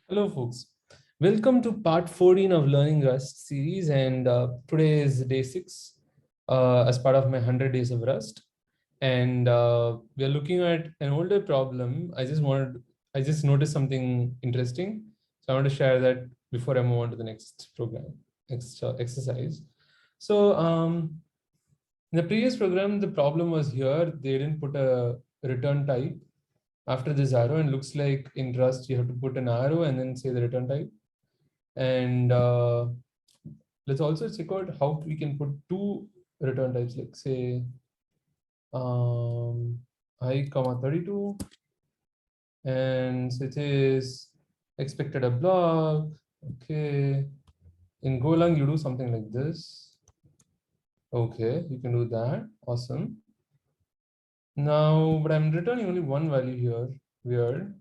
Hello, folks. Welcome to part 14 of Learning Rust series, and today is day 6 as part of my 100 days of Rust. And we are looking at an older problem. I just noticed something interesting, so I want to share that before I move on to the next program, next exercise. So, in the previous program, the problem was here. They didn't put a return type after this arrow, and looks like in Rust you have to put an arrow and then say the return type. And let's also check out how we can put two return types, like say I comma 32, and so it is expected a block. Okay, in Golang you do something like this. Okay, you can do that. Awesome. Now, but I'm returning only one value here. Weird.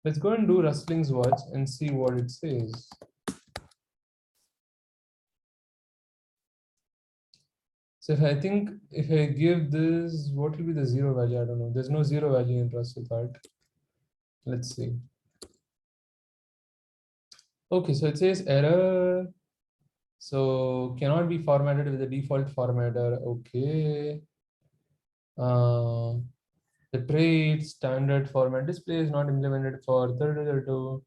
Let's go and do Rustling's watch and see what it says. So if I give this, what will be the zero value? I don't know. There's no zero value in Rust with that. Let's see. Okay, so it says error. So cannot be formatted with the default formatter. Okay. The trait standard format display is not implemented for 32.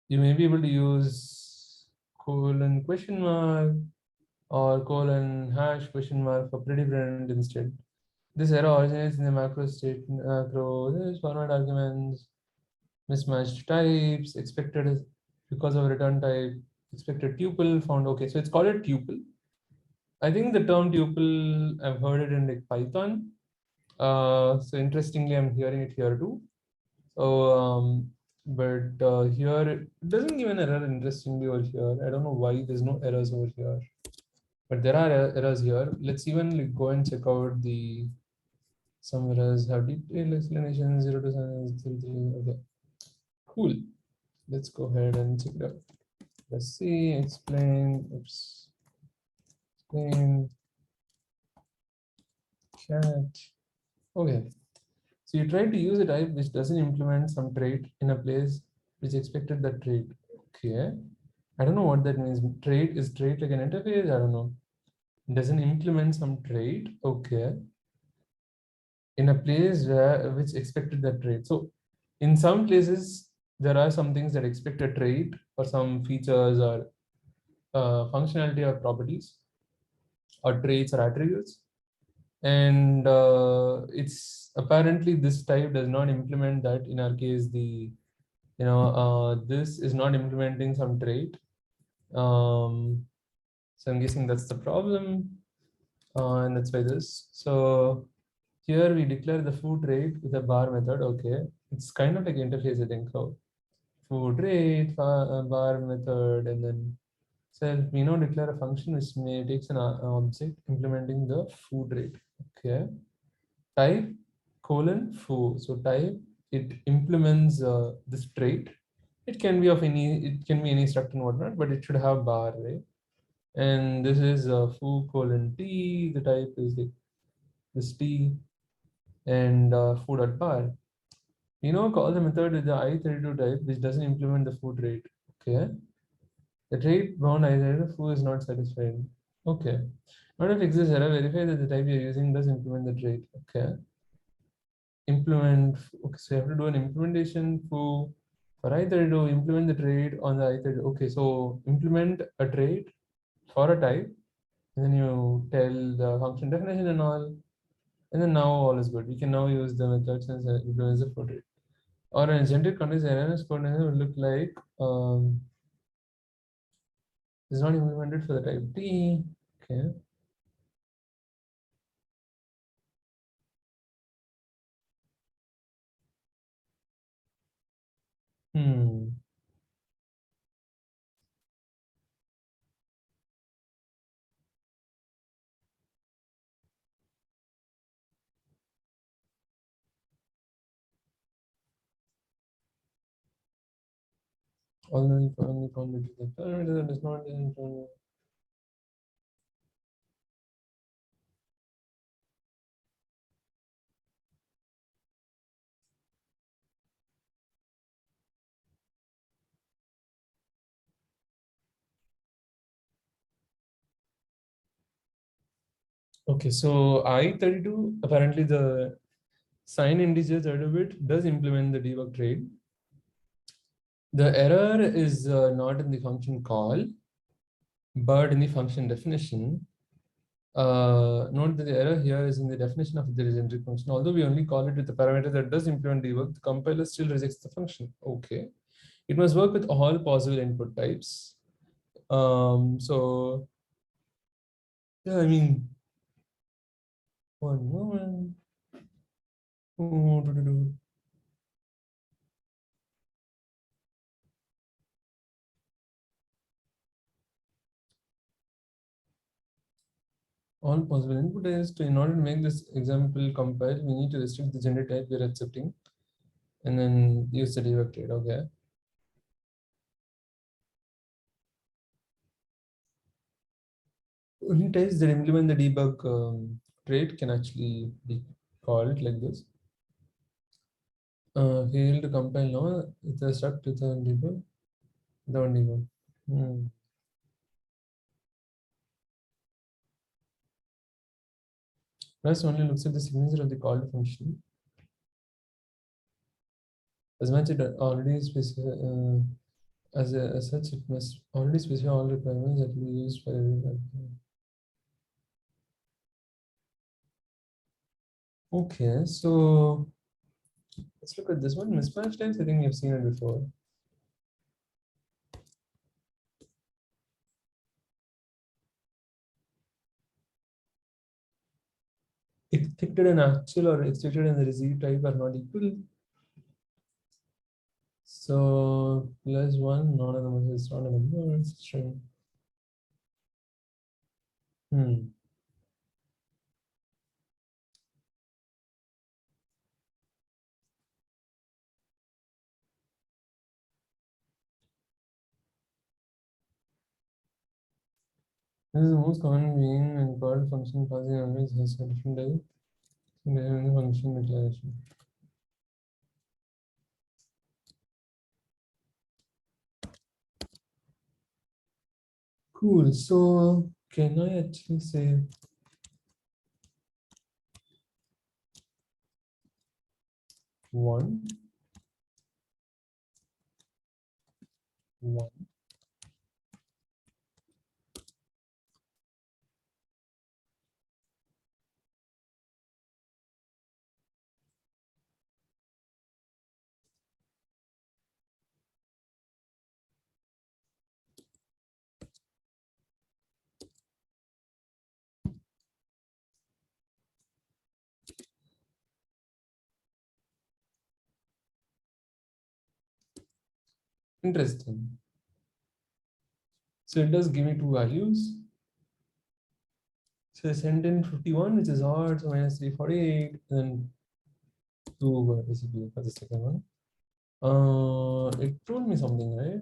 You may be able to use colon question mark or colon hash question mark for pretty print instead. This error originates in the macro state macro. This format arguments, mismatched types, expected because of return type, expected tuple found. Okay, so it's called a tuple. I think the term tuple, I've heard it in like Python. So interestingly, I'm hearing it here too. So, but here it doesn't give an error interestingly over here. I don't know why there's no errors over here, but there are errors here. Let's even like go and check out the some errors have detailed explanation 0 to 7. Okay, cool. Let's go ahead and check it out. Let's see, explain, explain, cat. Okay, so you try to use a type which doesn't implement some trait in a place which expected that trait. Okay, I don't know what that means. Trait is trait like an interface? I don't know. Doesn't implement some trait. Okay, in a place where which expected that trait. So in some places, there are some things that expect a trait or some features or functionality or properties or traits or attributes, and it's apparently this type does not implement that. In our case, the this is not implementing some trait. So I'm guessing that's the problem, and that's why this. So here we declare the foo trait with a bar method. Okay, it's kind of like interface, I think. So foo trait bar method, and then self, we now declare a function which may takes an object implementing the foo trait. Okay, type colon foo. So type, it implements this trait. It can be of any, it can be any struct and whatnot, but it should have bar, right? And this is foo colon t. The type is like this t, and foo dot bar. We now call the method with the i32 type, which doesn't implement the foo trait. Okay, the trait bound i32 foo is not satisfied. Okay, now to fix this error, verify that the type you're using does implement the trait. Okay, implement. Okay, so you have to do an implementation for i32, implement the trait on the i32. Okay, so implement a trait for a type, and then you tell the function definition and all, and then now all is good. We can now use the method since it implements the for trait. Or an agentic condition error coordination will look like is not implemented for the type T. Okay. Hmm. Only found the parameter that is not Okay, so I32, apparently the sign integer 32-bit does implement the debug trait. The error is not in the function call, but in the function definition. Note that the error here is in the definition of the generic function. Although we only call it with the parameter that does implement debug, the compiler still rejects the function. Okay. It must work with all possible input types. So yeah, I mean, one moment. All possible input is to, in order to make this example compile, we need to restrict the gender type we're accepting and then use the debug trait. Okay. Only types that implement the debug trait can actually be called like this. Failed to compile now. It's a struct to the debug. Without debug. Press only looks at the signature of the called function. As much it already specify as such, it must already specify all requirements that will be used for every pipeline. Okay, so let's look at this one. Mismatch types, I think we've seen it before. Expected and actual or expected and the received type are not equal. So plus one, not a number, it's not a number, it's a string. This is the most common being and called function passing always has a different type. The function declaration. Cool. So can I actually say one? Interesting. So it does give me two values. So I sent in 51, which is odd, so minus 348, and two basically for the second one. It told me something, right?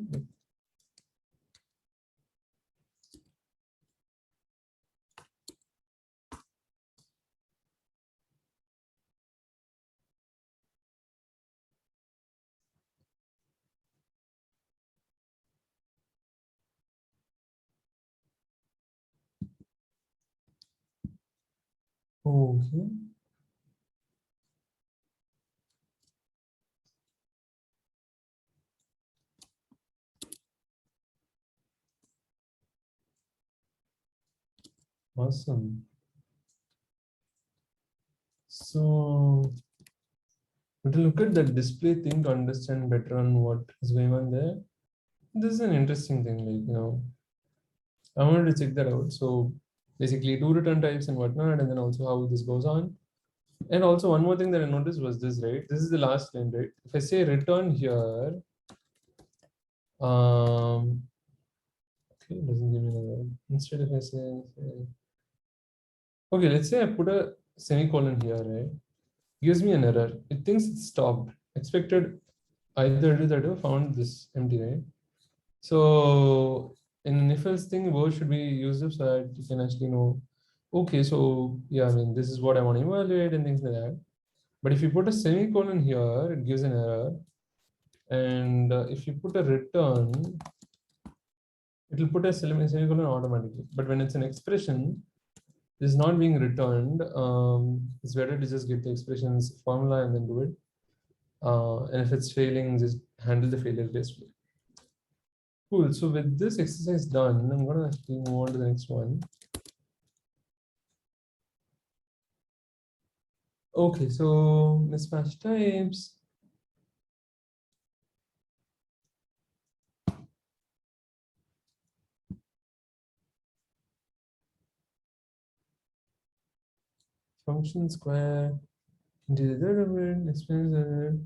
Okay. Awesome. So to look at the display thing to understand better on what is going on there. This is an interesting thing, like, I wanted to check that out. So basically two return types and whatnot, and then also how this goes on. And also one more thing that I noticed was this, right? This is the last line, right? If I say return here, okay, it doesn't give me another. Instead, if I say okay, let's say I put a semicolon here, right? Gives me an error. It thinks it's stopped. Expected either do that or found this empty, right? So in an if else thing, word should be used so that you can actually know, okay, so yeah, I mean, this is what I want to evaluate and things like that. But if you put a semicolon here, it gives an error. And if you put a return, it will put a semicolon automatically. But when it's an expression, is not being returned, it's better to just get the expressions formula and then do it. And if it's failing, just handle the failure gracefully. Cool. So with this exercise done, I'm gonna actually move on to the next one. Okay, so mismatch types. Function square, integer element, experience element.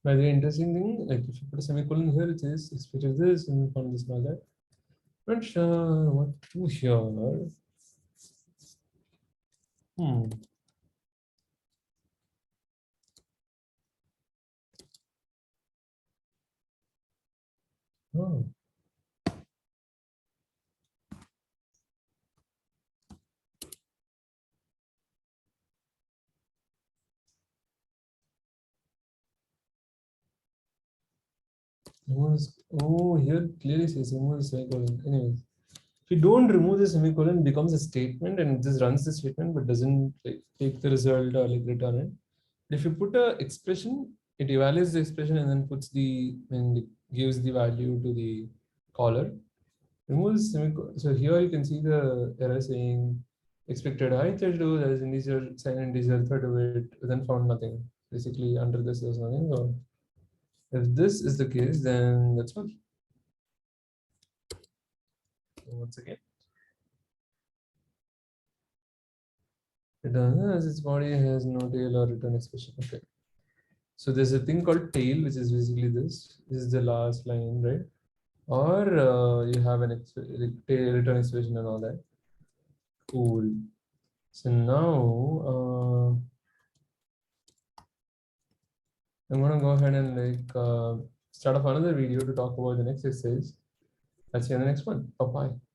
By the way, interesting thing, like if you put a semicolon here, it is expected this and found this like that. Not sure what to here. Hmm. Oh. Oh, here clearly says remove the semicolon. Anyways, if you don't remove the semicolon, it becomes a statement and it just runs the statement but doesn't like take the result or like return it. But if you put a expression, it evaluates the expression and then puts the and it gives the value to the caller. Remove the semicolon. So here you can see the error saying expected height 32, there is integer, sign integer, third of it, then found nothing. Basically, under this there's nothing. So if this is the case, then that's all. Once again, return as its body has no tail or return expression. Okay. So there's a thing called tail, which is basically this. This is the last line, right? Or you have an tail return expression and all that. Cool. So now I'm gonna go ahead and like start off another video to talk about the next exercise. I'll see you in the next one. Bye bye.